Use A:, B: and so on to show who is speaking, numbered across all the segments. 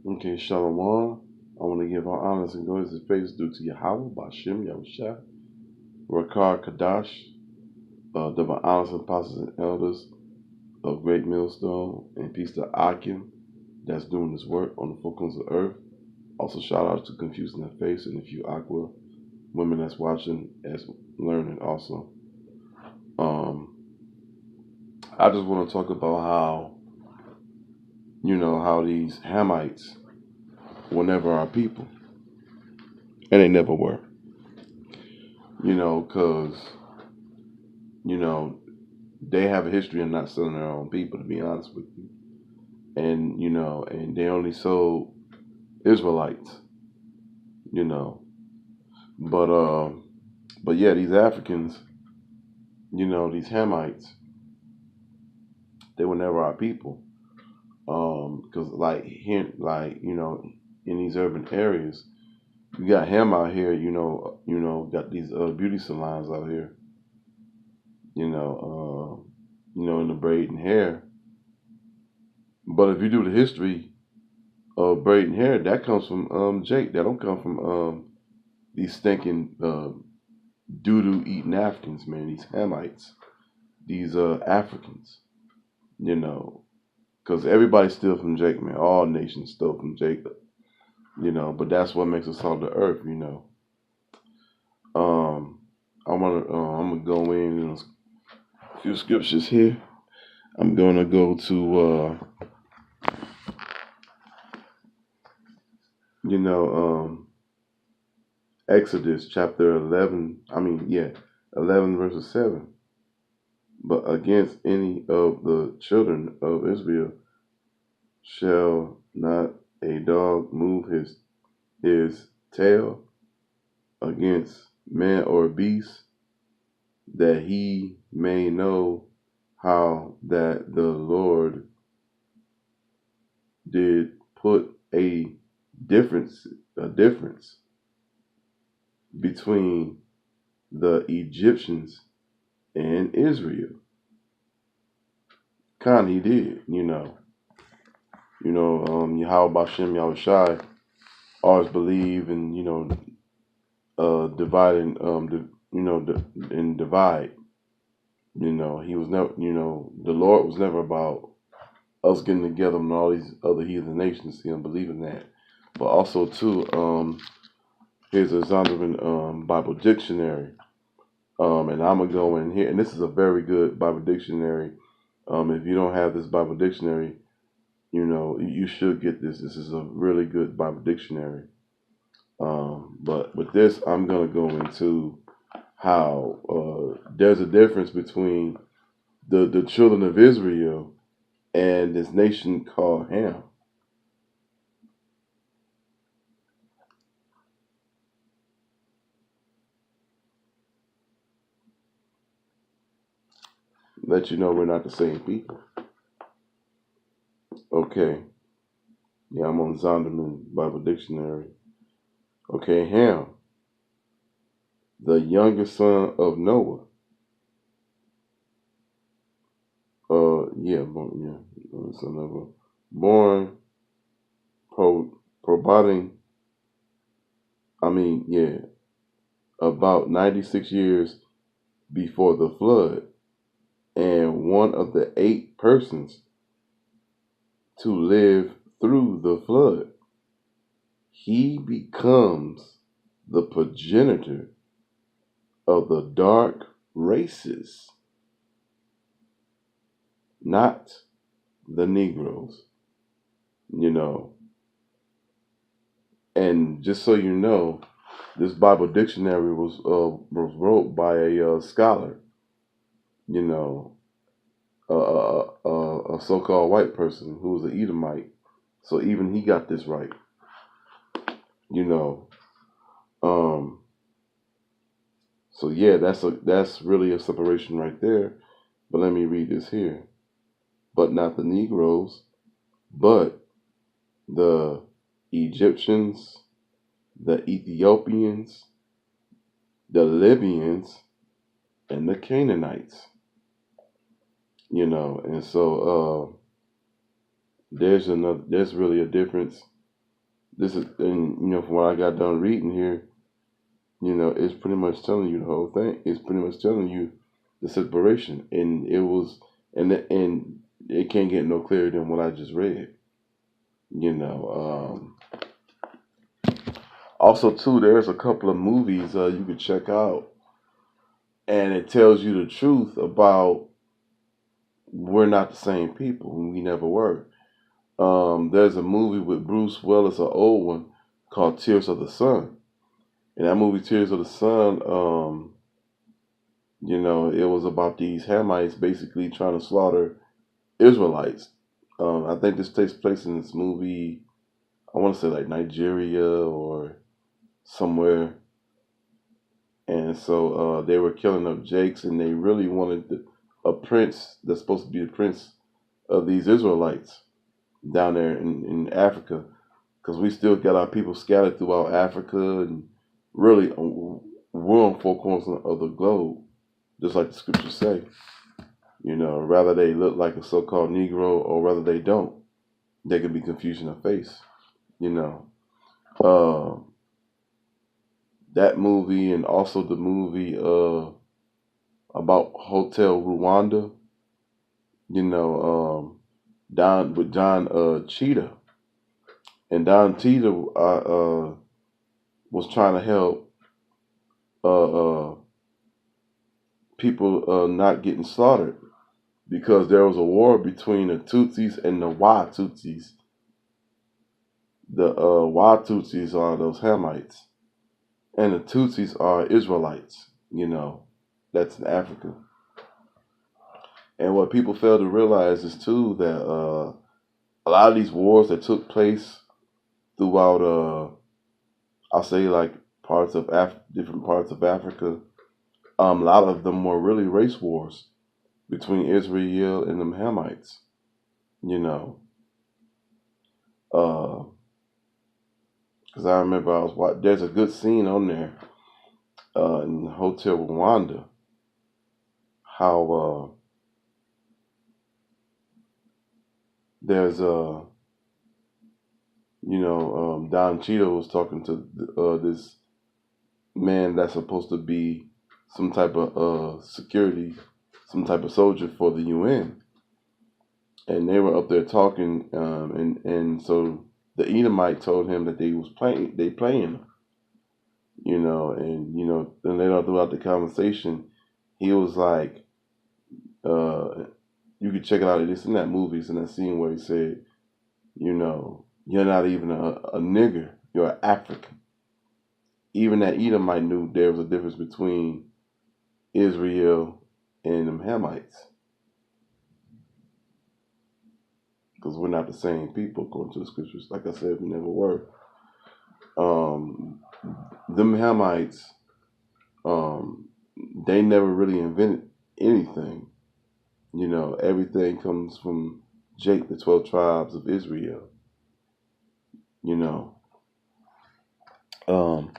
A: Okay, Shalom. I want to give our honors and glories and praise due to Yahweh, Bashem, Yahushua, Rakar, Kadash, divine honors and apostles and elders of Great Millstone, and peace to Akim that's doing this work on the four corners of the earth. Also, shout out to Confusing Their Face and a few Aqua women that's watching as learning also. I just want to talk about how these Hamites were never our people, and they never were. Because they have a history of not selling their own people, to be honest with you. And they only sold Israelites, you know. But yeah, these Africans, these Hamites, they were never our people. Because like here, in these urban areas, you got Ham out here, got these beauty salons out here, in the braiding hair. But if you do the history of braiding hair, that comes from Jake. That don't come from these stinking doo-doo eating Africans, man. These Hamites, these Africans, because everybody steals from Jake, man. All nations steal from Jacob, But that's what makes us all the earth, I'm gonna go in a few scriptures here. I'm gonna go to Exodus chapter 11. 11 verses 7. But against any of the children of Israel shall not a dog move his tail against man or beast, that he may know how that the Lord did put a difference between the Egyptians and Israel. He did, Yahweh Bashem Yahushai always believe in, dividing, and divide. He was never, the Lord was never about us getting together and all these other heathen nations. See, I'm believing that. But also, too, here's a Zondervan Bible dictionary. And I'm going to go in here. And this is a very good Bible dictionary. If you don't have this Bible dictionary, you should get this. This is a really good Bible dictionary. But with this, I'm going to go into how there's a difference between the children of Israel and this nation called Ham. Let you know we're not the same people. Okay. Yeah, I'm on Zondervan Bible Dictionary. Okay, Ham, the youngest son of Noah. Son of a born probating. About 96 years before the flood, and one of the 8 persons to live through the flood. He becomes the progenitor of the dark races, not the negroes, And just so you know, this Bible dictionary was wrote by a scholar, a so-called white person who was an Edomite. So even he got this right, So yeah, that's really a separation right there. But let me read this here. But not the Negroes, but the Egyptians, the Ethiopians, the Libyans, and the Canaanites. And so there's really a difference This is, and from what I got done reading here, it's pretty much telling you the whole thing. It's pretty much telling you the separation, and it was, and it can't get no clearer than what I just read. You know. Also, too, there's a couple of movies you could check out, and it tells you the truth about we're not the same people. We never were. There's a movie with Bruce Willis, an old one, called Tears of the Sun. And that movie, Tears of the Sun, it was about these Hamites basically trying to slaughter Israelites. I think this takes place in this movie, I want to say like Nigeria or somewhere. And so they were killing up Jakes, and they really wanted a prince that's supposed to be the prince of these Israelites down there in Africa, because we still got our people scattered throughout Africa, and really we're on four corners of the globe, just like the scriptures say. Rather they look like a so-called Negro or rather they don't. There could be confusion of face. You know, uh, that movie and also the movie about Hotel Rwanda. Don with Don Cheetah, and Don Cheetah was trying to help uh, uh, people not getting slaughtered because there was a war between the Tutsis and the Tutsis. The Tutsis are those Hamites, and the Tutsis are Israelites. That's in Africa. And what people fail to realize is too that a lot of these wars that took place throughout, I'll say like different parts of Africa, a lot of them were really race wars between Israel and the Hamites. You know, because I remember I was watching. There's a good scene on there in Hotel Rwanda. How there's Don Cheeto was talking to this man that's supposed to be some type of security, some type of soldier for the UN, and they were up there talking, and so the Edomite told him that they playing, and later throughout the conversation, he was like, you could check it out. It's in that movie, it's in that scene where he said, you're not even a nigger, you're an African. Even that Edomite knew there was a difference between Israel and them Hamites, because we're not the same people according to the scriptures. Like I said, we never were. Um, them Hamites, um, they never really invented anything. Everything comes from Jake, the 12 tribes of Israel. You know, um,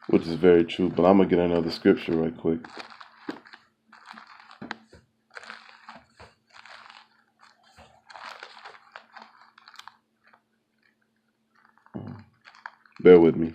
A: which is very true. But I'm gonna get another scripture right quick. Bear with me.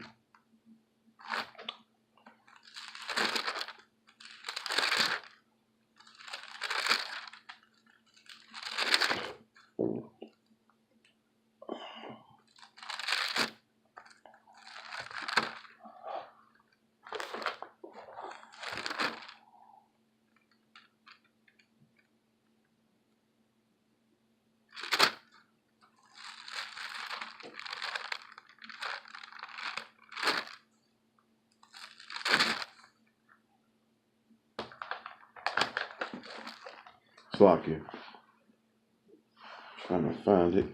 A: Slocky. Trying to find it.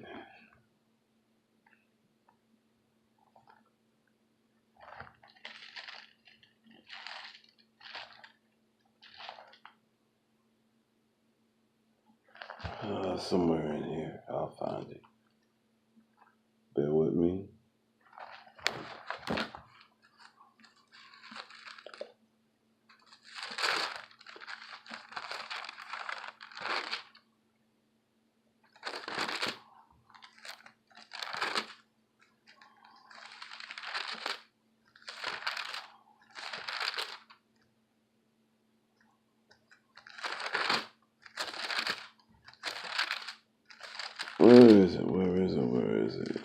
A: Somewhere in here. I'll find it. Bear with me. is it?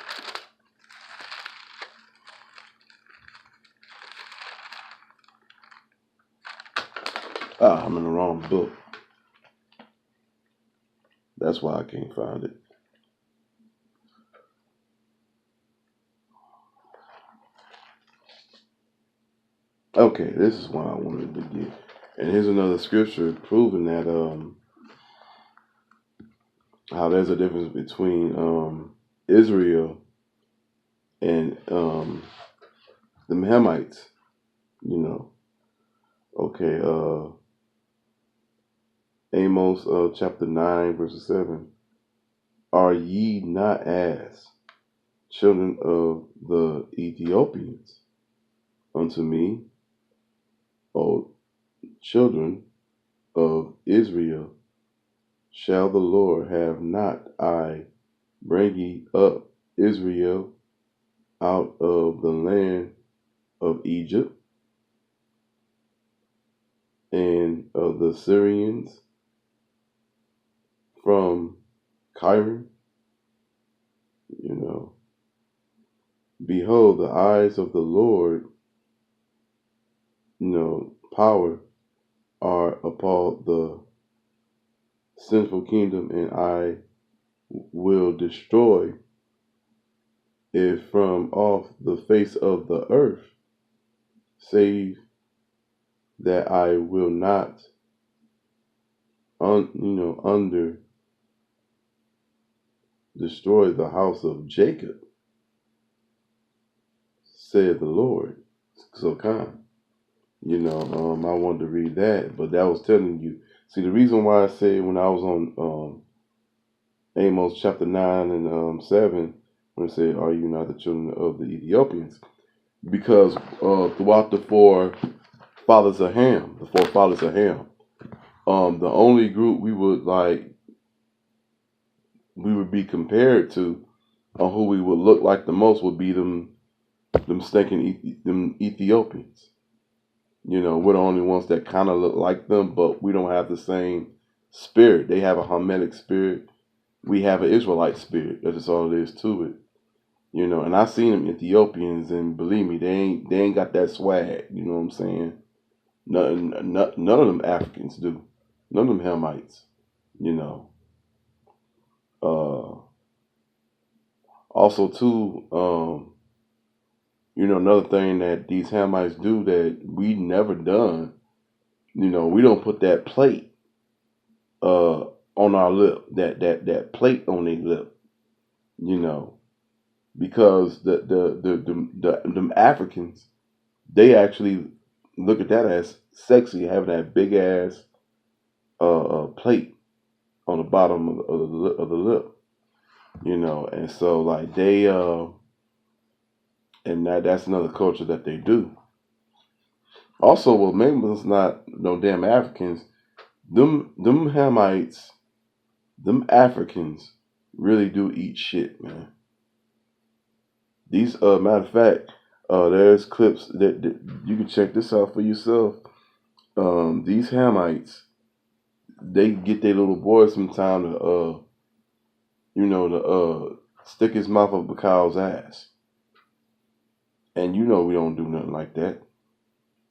A: I'm in the wrong book. That's why I can't find it. Okay, this is what I wanted to get. And here's another scripture proving that how there's a difference between Israel and the Hamites. You know. Okay, Amos chapter 9 verse 7. Are ye not as children of the Ethiopians unto me, O children of Israel? Shall the Lord have not I bring ye up Israel out of the land of Egypt, and of the Syrians from Kyron? You know, behold, the eyes of the Lord, power are upon the sinful kingdom, and I will destroy it from off the face of the earth, save that I will not, under destroy the house of Jacob, said the Lord. So kind. I wanted to read that, but that was telling you. See, the reason why I said when I was on Amos chapter 9 and 7, when it said, "Are you not the children of the Ethiopians?" Because throughout the four fathers of Ham, the only group we would be compared to, or who we would look like the most, would be them stinking them Ethiopians. We're the only ones that kind of look like them, but we don't have the same spirit. They have a Hamitic spirit. We have an Israelite spirit. That's just all it is to it. And I seen them Ethiopians, and believe me, they ain't got that swag. You know what I'm saying? None of them Africans do. None of them Hamites. Also too, another thing that these Hamites do that we never done. We don't put that plate on our lip, that plate on their lip. Because the Africans, they actually look at that as sexy, having that big ass plate on the bottom of the lip. And so like they and that's another culture that they do. Also, well, maybe it's not no damn Africans. Them Hamites, them Africans really do eat shit, man. These matter of fact, there's clips that you can check this out for yourself. These Hamites, they get their little boys sometime to stick his mouth up a cow's ass. And we don't do nothing like that.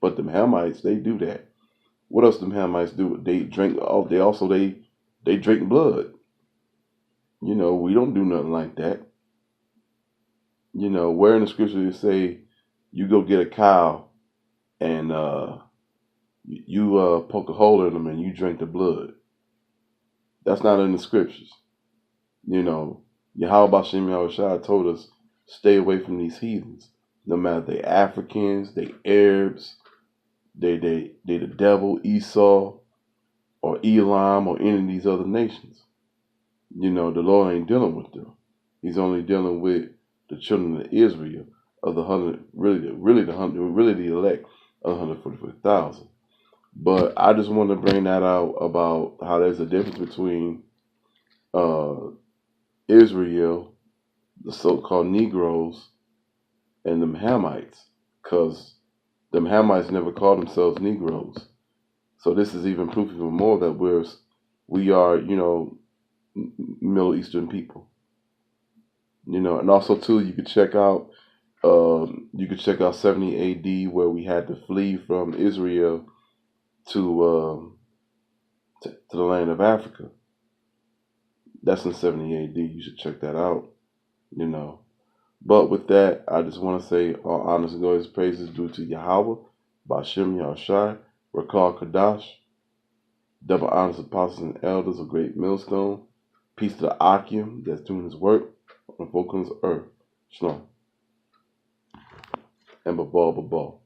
A: But them Hamites, they do that. What else them Hamites do? They drink. Oh, they drink blood. We don't do nothing like that. Where in the scripture you say you go get a cow and you poke a hole in them and you drink the blood. That's not in the scriptures. Yahweh Bashem Yahushua told us stay away from these heathens. No matter they Africans, they Arabs, they the devil, Esau, or Elam, or any of these other nations. The Lord ain't dealing with them. He's only dealing with the children of Israel, of the the elect of 144,000. But I just want to bring that out about how there's a difference between Israel, the so-called negroes, and them Hamites, because them Hamites never called themselves negroes. So this is even proof even more that we are Middle Eastern people. You know, and also too, you could check out 70 A.D. where we had to flee from Israel to the land of Africa. That's in 70 A.D. You should check that out. You know. But with that, I just want to say all honors and glories praises due to Yahweh, Bashem Yahushai, Rakal Kadash, double honors apostles and elders of Great Millstone, peace to the Akim that's doing his work on the folk on this earth. Shalom. And Babal Babal.